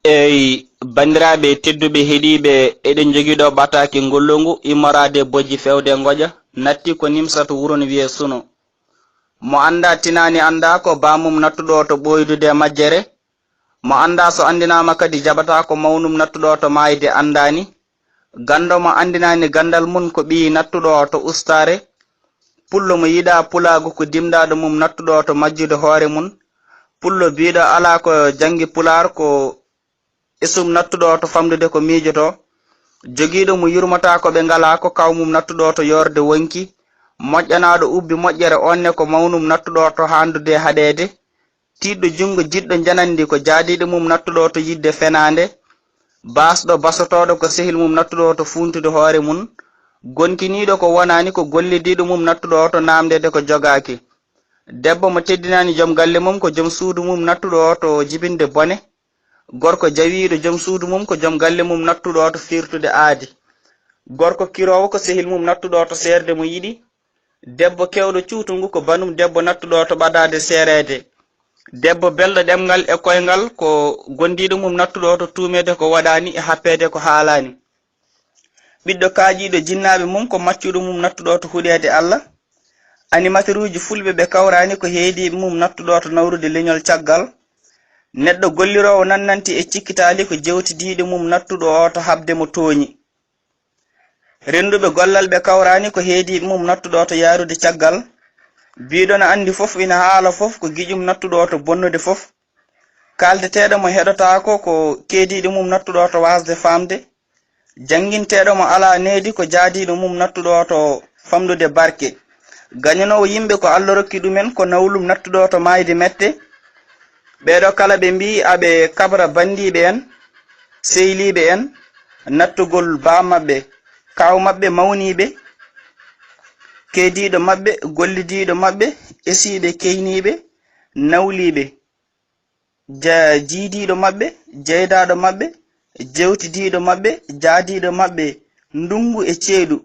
eyi bandiraɓe tedduɓe heeɗiɓe eɗen joguiɗo ɓataki ngollongu immorade bojji fewde goƴa natti ko nimsata wuron wiye suno mo anda tinani anda ko bamum nattuɗo to ɓoydude majjere mo anda so andinama kadi jaɓata ko mawnum nattuɗo to mayde andani gando mo andinani gandal mum ko ɓi nattuɗo to ustare pullo mo yiɗa pulago ko dimɗaɗo mum nattuɗo to majjude hoore mum pullo biɗo ala ko jangi pular ko isum nattuɗo to famdude ko miijoto jogiiɗo mo yurmata ko ɓe ngala ko kawmum nattuɗo to yorde wonki moƴƴanaɗo ubbi moƴƴere onne ko mawnum nattuɗo to handude haɗede tiɗɗo jungo jiɗɗo janandi ko jaadiɗo mum nattuɗo to yidde fenande basɗo basotoɗo ko sehil mum nattuɗo to funtude hoore mum gonkiniɗo ko wonani ko gollidiɗo mum nattuɗo to namdede ko jogaki debbo mo teddinani joom galle mum ko joom suudu mum nattuɗo to jibinde bone gorko jawiɗo joom suudu mum ko joom galle mum nattuɗo to firtude aadi gorko kirowo ko sehil mum nattuɗo to serde mo yiɗi debbo kewɗo cuutungu ko banum debbo nattuɗo to ɓadade serede debbo belɗo ɗemgal e koyngal ko gondiɗo mum nattuɗo to tumede ko waɗani e happede ko haalani ɓiɗɗo kaajiɗo jinnaɓe mum ko maccuɗo mum nattuɗo to huɗede Allah animateur uji fulɓe ɓe kawrani ko heediɓe mum nattuɗo to nawrude leñol caggal neɗɗo gollirowo nannanti e cikkitali ko jewtidiɗo mum nattuɗo o to habde mo tooñi renduɓe gollal ɓe kawrani ko heediɓe mum nattuɗo to yarude caggal biɗo no andi fof ina haala fof ko giƴum nattuɗo to bonnude fof kaldeteɗo mo heɗotako ko keediɗo mum nattuɗo to wasde famde janguinteɗo mo ala needi ko jaadiɗo mum nattuɗo to famdude barke gañanowo yimɓe ko Allah rokki ɗumen ko nawlum nattuɗo to mayde mette ɓeɗo kala ɓe mbi aɓe kabra bandiɓe en sehiliɓe en nattugol ba mabɓe kaw mabɓe mawniɓe keediɗo mabɓe gollidiɗo mabɓe esiɓe keyniɓe nawliɓe jiidiɗo mabɓe jeydaɗo mabɓe jewtidiɗo mabɓe jaadiɗo mabɓe ndungu e ceeɗu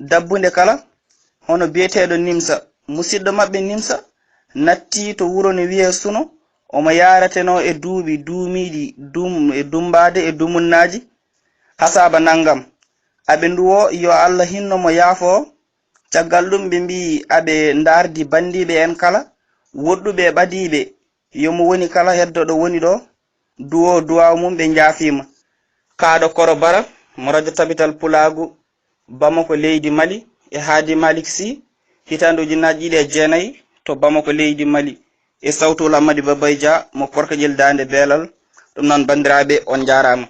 dabbunde kala hono biyeteɗo nimsa musidɗo mabɓe nimsa natti to wuro no wiye suno omo yarateno e duuɓi duumiɗi e dumbade e dumunnaji hasaba nangam aɓe nduwo yo Allah hinno mo yaafo caggal ɗum ɓe mbi aɓe dardi bandiɓe en kala woɗɗuɓe ɓadiɓe yomo woni kala heddoɗo woni ɗo duwo duwaw mum ɓe jaafima kaɗo koro bara mo radio tabital pulagu Bamako leydi Mali e haadi Malick Sy hitande ujunnaje 2009 to Bamako leydi Mali e sawtu Lamadi Babaydia mo Porkadiel Dande Belal ɗum noon bandiraɓe on jarama.